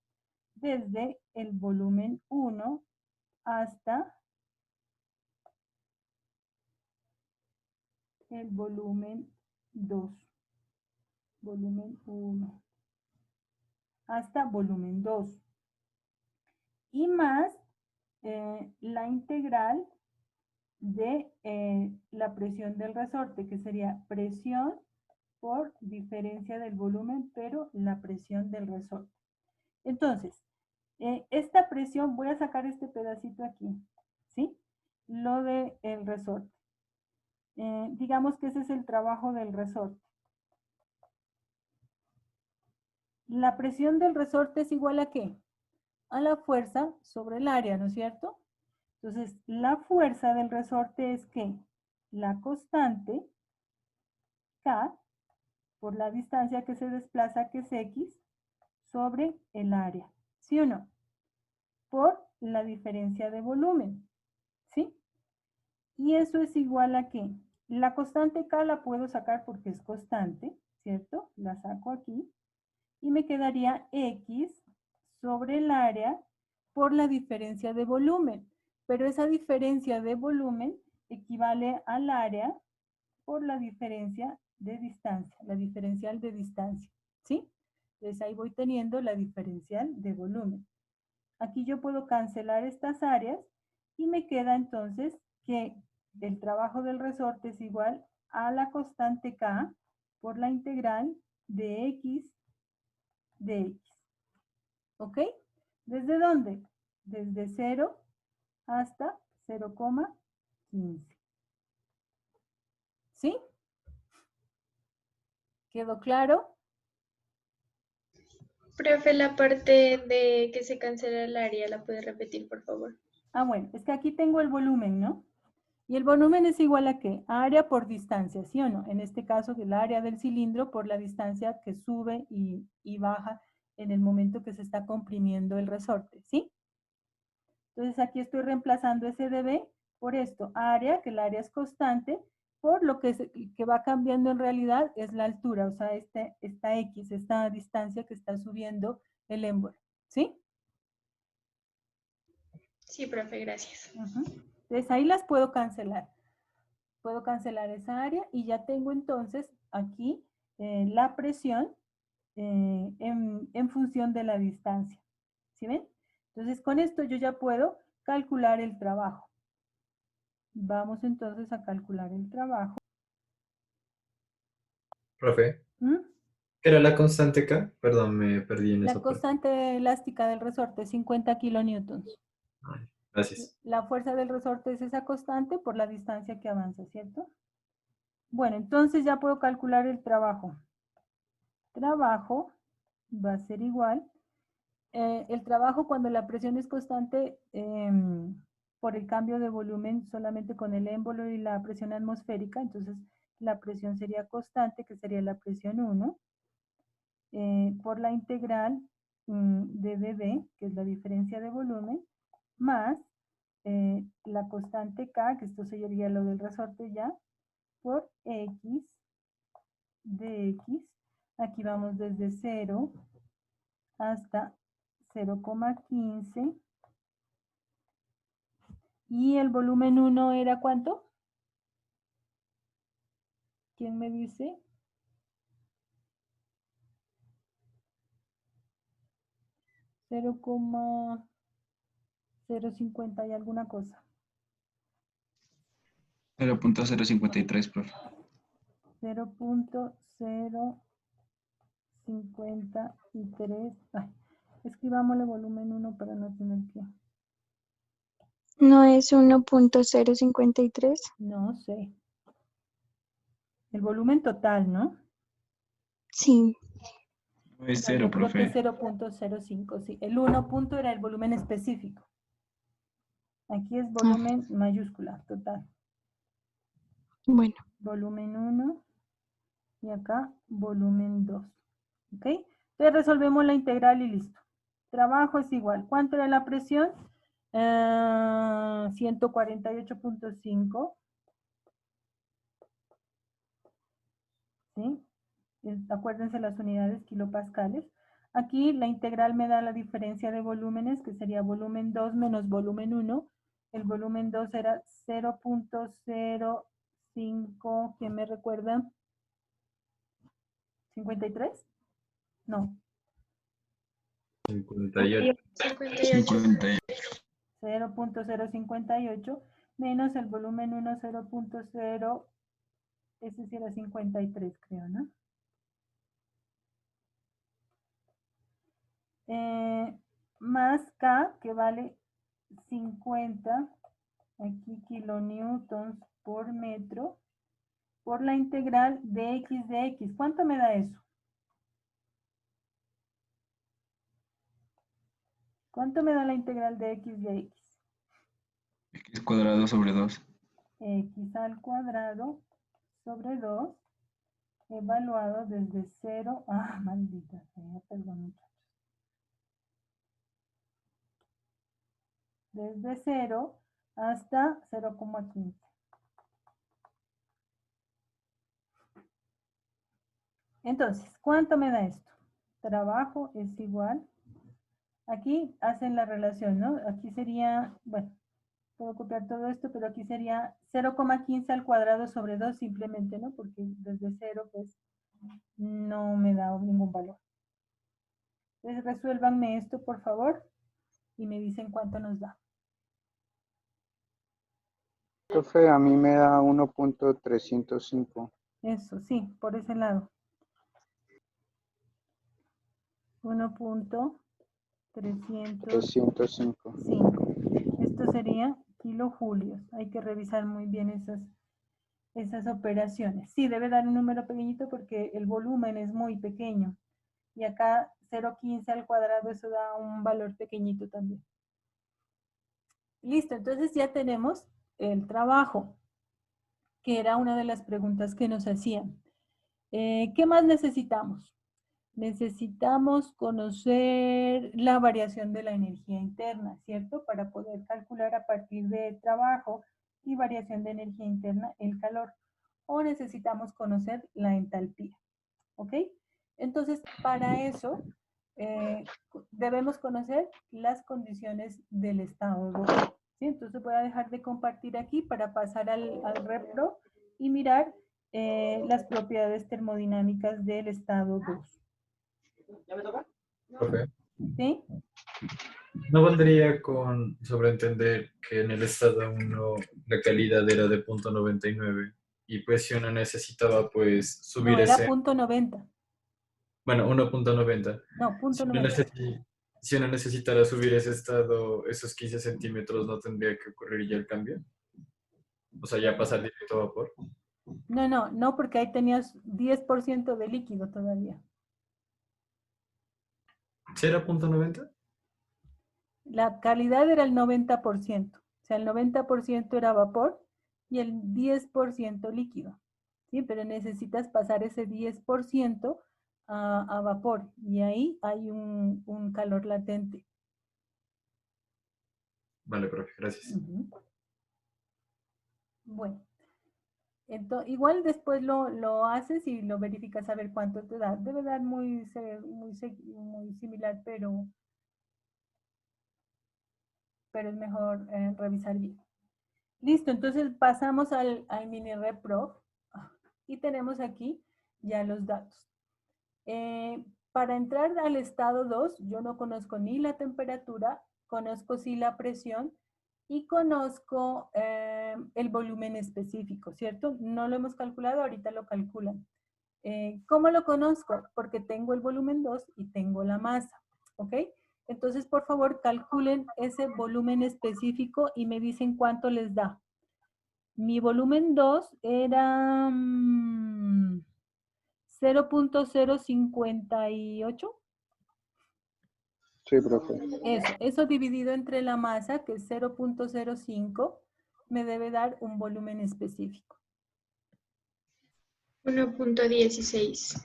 Desde el volumen 1 hasta el volumen 2, volumen 1, hasta volumen 2. Y más la integral de la presión del resorte, que sería presión por diferencia del volumen, pero la presión del resorte. Entonces, esta presión, voy a sacar este pedacito aquí, ¿sí? Lo del resorte. Digamos que ese es el trabajo del resorte. La presión del resorte es igual a ¿qué? A la fuerza sobre el área, ¿no es cierto? Entonces, la fuerza del resorte es ¿qué? La constante K por la distancia que se desplaza, que es X, sobre el área. ¿Sí o no? Por la diferencia de volumen. ¿Sí? Y eso es igual a ¿qué? La constante K la puedo sacar porque es constante, ¿cierto? La saco aquí. Y me quedaría X sobre el área por la diferencia de volumen. Pero esa diferencia de volumen equivale al área por la diferencia de distancia, la diferencial de distancia, ¿sí? Entonces ahí voy teniendo la diferencial de volumen. Aquí yo puedo cancelar estas áreas y me queda entonces que el trabajo del resorte es igual a la constante K por la integral de X de X. ¿Ok? ¿Desde dónde? Desde 0 hasta 0,15. ¿Sí? ¿Quedó claro? Profe, la parte de que se cancela el área, ¿la puede repetir, por favor? Ah, bueno, es que aquí tengo el volumen, ¿no? Y el volumen es igual a ¿qué? A área por distancia, ¿sí o no? En este caso, el área del cilindro por la distancia que sube y baja en el momento que se está comprimiendo el resorte, ¿sí? Entonces aquí estoy reemplazando ese dB por esto, área, que el área es constante, por lo que va cambiando en realidad es la altura, o sea, esta X, esta distancia que está subiendo el émbolo, ¿sí? Sí, profe, gracias. Entonces ahí las puedo cancelar. Puedo cancelar esa área y ya tengo entonces aquí la presión en función de la distancia. ¿Sí ven? Entonces con esto yo ya puedo calcular el trabajo. Vamos entonces a calcular el trabajo. Profe, ¿Mm? ¿qué era la constante K? Perdón, me perdí en La esa parte. constante elástica del resorte es 50 kilonewtons. Ay, gracias. La fuerza del resorte es esa constante por la distancia que avanza, ¿cierto? Bueno, entonces ya puedo calcular el trabajo. Trabajo va a ser igual. El trabajo cuando la presión es constante por el cambio de volumen solamente con el émbolo y la presión atmosférica, entonces la presión sería constante, que sería la presión 1, por la integral de dB, que es la diferencia de volumen, más la constante K, que esto sería lo del resorte ya, por X de X. Aquí vamos desde 0 hasta 0,15. ¿Y el volumen 1 era cuánto? ¿Quién me dice? 0,050 y alguna cosa. 0.053, profe. 0,053. Escribámosle volumen 1 para no tener que... ¿No es 1.053? No sé. El volumen total, ¿no? Sí. No es No, 0, yo creo que es profe. 0,05, sí. El 1 punto era el volumen específico. Aquí es Ah, volumen mayúscula, total. bueno. Volumen 1 y acá volumen 2. ¿Ok? Entonces resolvemos la integral y listo. Trabajo es igual. ¿Cuánto era la presión? 148.5. ¿Sí? Acuérdense las unidades kilopascales. Aquí la integral me da la diferencia de volúmenes, que sería volumen 2 menos volumen 1. El volumen 2 era 0.05, ¿quién me recuerda? ¿53? No. 58. 58. 50. 0.058 menos el volumen 1, 0.0, ese sí era 53, creo, ¿no? Más K, que vale 50, aquí kilonewtons por metro, por la integral de x de x. ¿Cuánto me da eso? ¿Cuánto me da la integral de x de x? X cuadrado sobre 2. X al cuadrado sobre 2, evaluado desde 0, maldita sea, perdón muchachos. Desde 0 hasta 0,15. Entonces, ¿cuánto me da esto? Trabajo es igual. Aquí hacen la relación, ¿no? Aquí sería, bueno, puedo copiar todo esto, pero aquí sería 0,15 al cuadrado sobre 2 simplemente, ¿no? Porque desde 0, pues, no me da ningún valor. Entonces, resuélvanme esto, por favor, y me dicen cuánto nos da. Profe, a mí me da 1.305. Eso, sí, por ese lado. 1.305. 305. Esto sería kilojulios. Hay que revisar muy bien esas operaciones. Sí, debe dar un número pequeñito porque el volumen es muy pequeño. Y acá 0,15 al cuadrado, eso da un valor pequeñito también. Listo, entonces ya tenemos el trabajo, que era una de las preguntas que nos hacían. ¿Qué más necesitamos? Necesitamos conocer la variación de la energía interna, ¿cierto? Para poder calcular a partir de trabajo y variación de energía interna el calor. O necesitamos conocer la entalpía, ¿ok? Entonces, para eso debemos conocer las condiciones del estado 2. ¿Sí? Entonces voy a dejar de compartir aquí para pasar al RepRo y mirar las propiedades termodinámicas del estado 2. Profe, ¿Sí? ¿no valdría con sobreentender que en el estado 1 la calidad era de 0.99 y pues si uno necesitaba pues subir No, era ese, punto 90. bueno, 1.90, No, punto si uno 90. si uno necesitara subir ese estado, esos 15 centímetros, ¿no tendría que ocurrir ya el cambio? O sea, ya pasar directo a vapor. No, porque ahí tenías 10% de líquido todavía. ¿Sí era 0.90? La calidad era el 90%. O sea, el 90% era vapor y el 10% líquido. ¿Sí? Pero necesitas pasar ese 10% a vapor y ahí hay un calor latente. Vale, profe, gracias. Bueno, entonces, igual después lo haces y lo verificas a ver cuánto te da. Debe dar muy similar, pero es mejor revisar bien. Listo, entonces pasamos al mini RepRof y tenemos aquí ya los datos. Para entrar al estado 2, yo no conozco ni la temperatura, conozco sí la presión y conozco el volumen específico, ¿cierto? No lo hemos calculado, ahorita lo calculan. ¿Cómo lo conozco? Porque tengo el volumen 2 y tengo la masa, ¿ok? Entonces, por favor, calculen ese volumen específico y me dicen cuánto les da. Mi volumen 2 era 0.058. Sí, profe. Eso dividido entre la masa, que es 0.05, me debe dar un volumen específico. 1.16.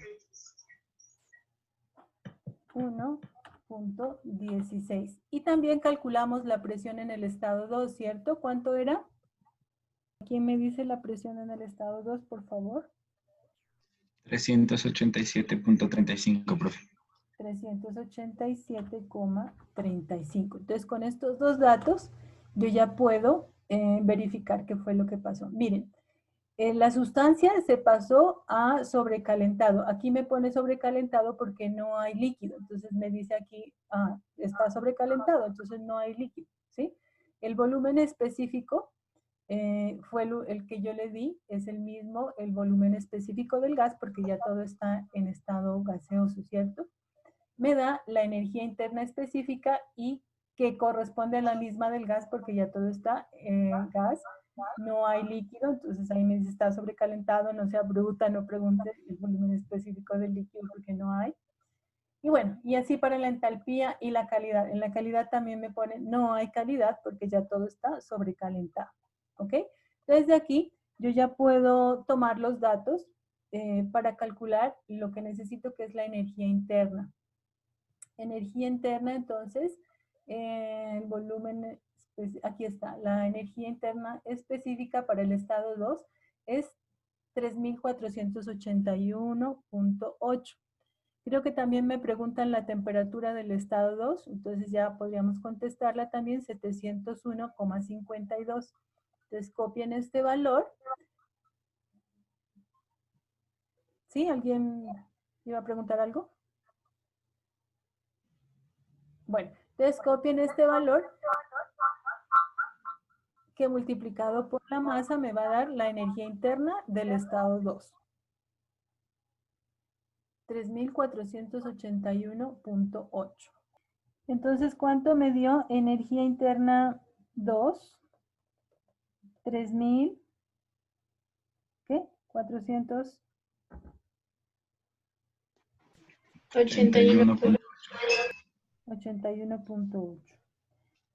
1.16. Y también calculamos la presión en el estado 2, ¿cierto? ¿Cuánto era? ¿Quién me dice la presión en el estado 2, por favor? 387.35, profe. 387,35. Entonces, con estos dos datos, yo ya puedo verificar qué fue lo que pasó. Miren, la sustancia se pasó a sobrecalentado. Aquí me pone sobrecalentado porque no hay líquido. Entonces me dice aquí, está sobrecalentado, entonces no hay líquido, ¿sí? El volumen específico fue el que yo le di, es el mismo, el volumen específico del gas, porque ya todo está en estado gaseoso, ¿cierto? Me da la energía interna específica y que corresponde a la misma del gas, porque ya todo está en gas, no hay líquido, entonces ahí me dice está sobrecalentado, no sea bruta, no pregunte el volumen específico del líquido porque no hay. Y bueno, y así para la entalpía y la calidad. En la calidad también me pone no hay calidad porque ya todo está sobrecalentado. ¿Ok? Desde aquí yo ya puedo tomar los datos para calcular lo que necesito, que es la energía interna. Energía interna, entonces, el volumen, aquí está, la energía interna específica para el estado 2 es 3481.8. Creo que también me preguntan la temperatura del estado 2, entonces ya podríamos contestarla también, 701,52. Entonces copien este valor. ¿Sí? ¿Alguien iba a preguntar algo? Bueno, entonces copien este valor que multiplicado por la masa me va a dar la energía interna del estado 2. 3481.8. Entonces, ¿cuánto me dio energía interna 2? 3000, ¿qué? 400. 81. 81.8.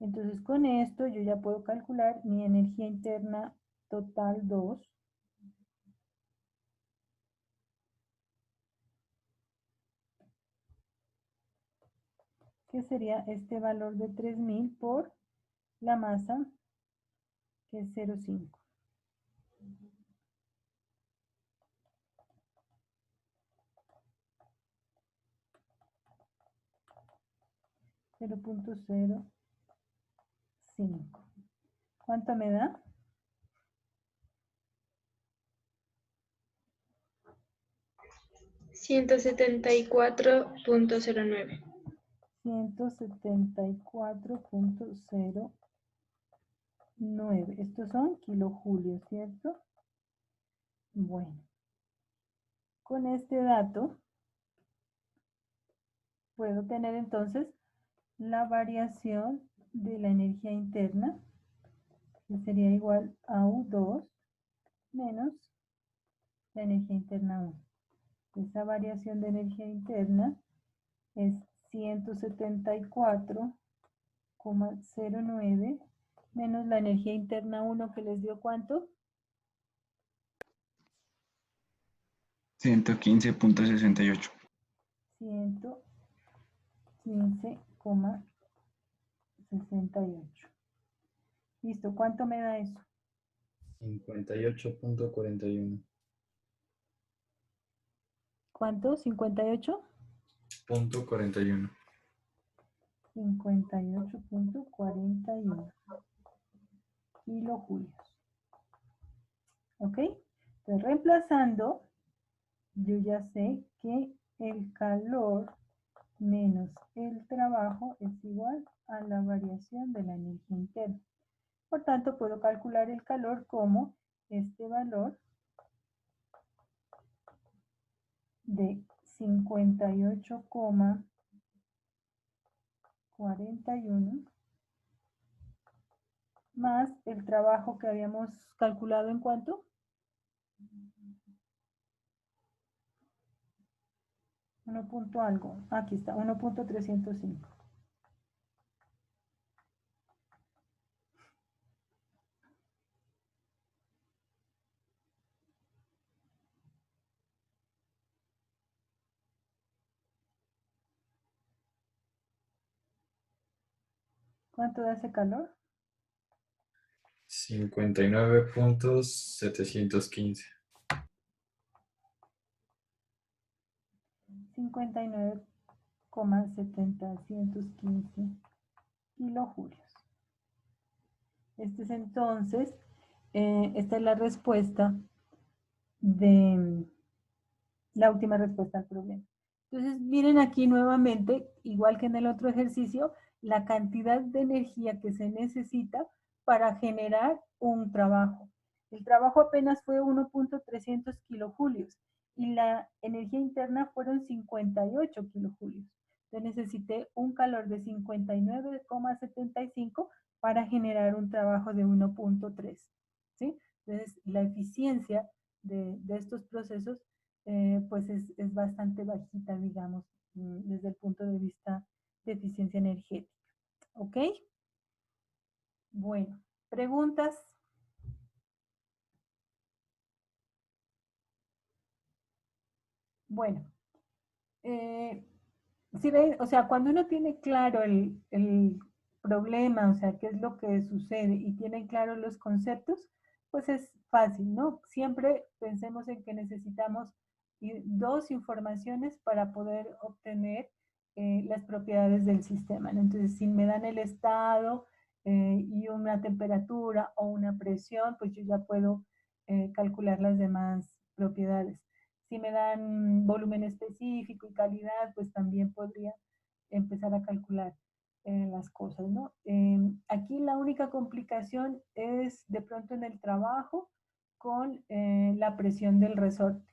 Entonces, con esto yo ya puedo calcular mi energía interna total 2. Que sería este valor de 3000 por la masa, que es 0,5. 0,05. ¿Cuánto me da? 174.09. 174.09. Estos son kilojulios, ¿cierto? Bueno, con este dato puedo tener entonces la variación de la energía interna, que sería igual a U2 menos la energía interna 1. Esa variación de energía interna es 174,09 menos la energía interna 1 que les dio ¿cuánto? 115.68. 115,68. Listo, ¿cuánto me da eso? 58.41. ¿Cuánto? ¿58? Punto 41. 58.41 kilojulios. ¿Ok? Entonces, reemplazando, yo ya sé que el calor menos el trabajo es igual a la variación de la energía interna. Por tanto, puedo calcular el calor como este valor de 58,41 más el trabajo que habíamos calculado en cuánto. 1 punto algo. Aquí está, 1.305. ¿Cuánto da ese calor? 59.715. 59,715 kilojulios. Este es entonces, esta es la respuesta de la última respuesta al problema. Entonces, miren aquí nuevamente, igual que en el otro ejercicio, la cantidad de energía que se necesita para generar un trabajo. El trabajo apenas fue 1.300 kilojulios y la energía interna fueron 58 kilojulios. Entonces necesité un calor de 59,75 para generar un trabajo de 1.3. ¿Sí? Entonces la eficiencia de estos procesos pues es bastante bajita, digamos, desde el punto de vista de eficiencia energética. ¿Ok? Bueno, preguntas. Bueno, si ven, o sea, cuando uno tiene claro el problema, o sea, qué es lo que sucede y tiene claro los conceptos, pues es fácil, ¿no? Siempre pensemos en que necesitamos dos informaciones para poder obtener las propiedades del sistema, ¿no? Entonces, si me dan el estado y una temperatura o una presión, pues yo ya puedo calcular las demás propiedades. Si me dan volumen específico y calidad, pues también podría empezar a calcular las cosas, ¿no? Aquí la única complicación es de pronto en el trabajo con la presión del resorte.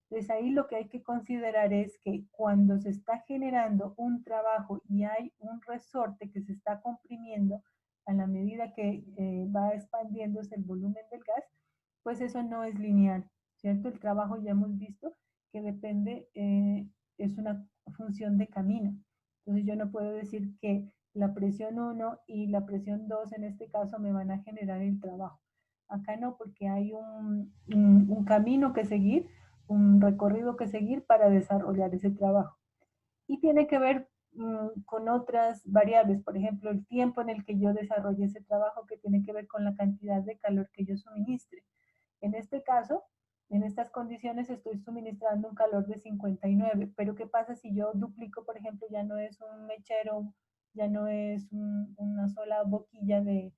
Entonces ahí lo que hay que considerar es que cuando se está generando un trabajo y hay un resorte que se está comprimiendo a la medida que va expandiéndose el volumen del gas, pues eso no es lineal, ¿cierto? El trabajo ya hemos visto que depende, es una función de camino. Entonces yo no puedo decir que la presión 1 y la presión 2 en este caso me van a generar el trabajo. Acá no, porque hay un camino que seguir, un recorrido que seguir para desarrollar ese trabajo. Y tiene que ver con otras variables, por ejemplo, el tiempo en el que yo desarrolle ese trabajo, que tiene que ver con la cantidad de calor que yo suministre. En este caso, en estas condiciones estoy suministrando un calor de 59, pero ¿qué pasa si yo duplico, por ejemplo, ya no es un mechero, ya no es una sola boquilla de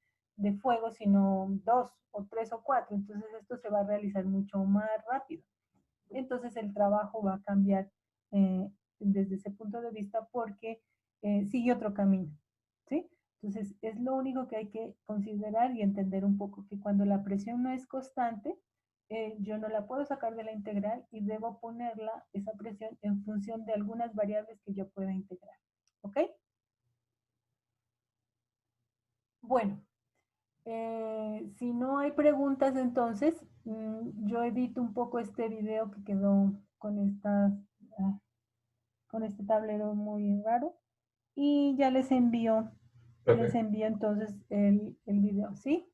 fuego, sino 2 o 3 o 4? Entonces esto se va a realizar mucho más rápido. Entonces el trabajo va a cambiar desde ese punto de vista porque sigue otro camino, ¿sí? Entonces es lo único que hay que considerar y entender un poco, que cuando la presión no es constante, yo no la puedo sacar de la integral y debo ponerla, esa presión, en función de algunas variables que yo pueda integrar, ¿ok? Bueno, si no hay preguntas, entonces yo edito un poco este video que quedó con con este tablero muy raro y ya les envío entonces el video, ¿sí?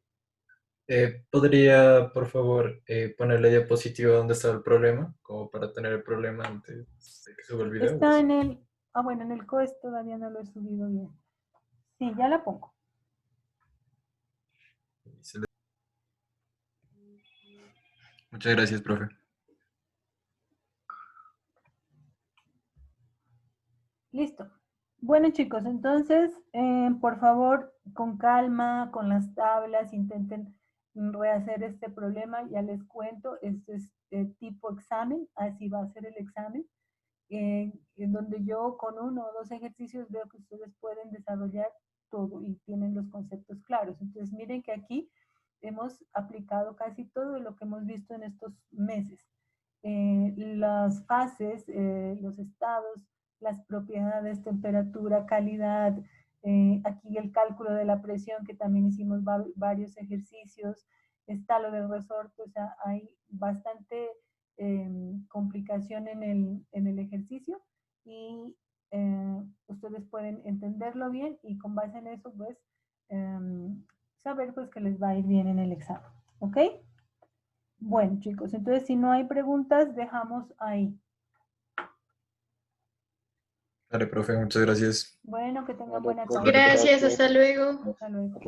¿Podría, por favor, poner la diapositiva donde estaba el problema? Como para tener el problema antes de que suba el video. Está en el, bueno, en el COES todavía no lo he subido bien. Sí, ya la pongo. Muchas gracias, profe. Listo. Bueno, chicos, entonces, por favor, con calma, con las tablas, intenten rehacer este problema. Ya les cuento, este es tipo examen, así va a ser el examen, en donde yo con uno o dos ejercicios veo que ustedes pueden desarrollar todo y tienen los conceptos claros. Entonces, miren que aquí hemos aplicado casi todo lo que hemos visto en estos meses. Las fases, los estados, las propiedades, temperatura, calidad, aquí el cálculo de la presión, que también hicimos varios ejercicios, está lo del resorte, o sea, hay bastante complicación en el ejercicio y ustedes pueden entenderlo bien y con base en eso, pues, saber pues que les va a ir bien en el examen, ¿ok? Bueno, chicos, entonces si no hay preguntas, dejamos ahí. Vale, profe, muchas gracias. Bueno, que tengan buena Vale, tarde. Gracias, hasta luego. Hasta luego.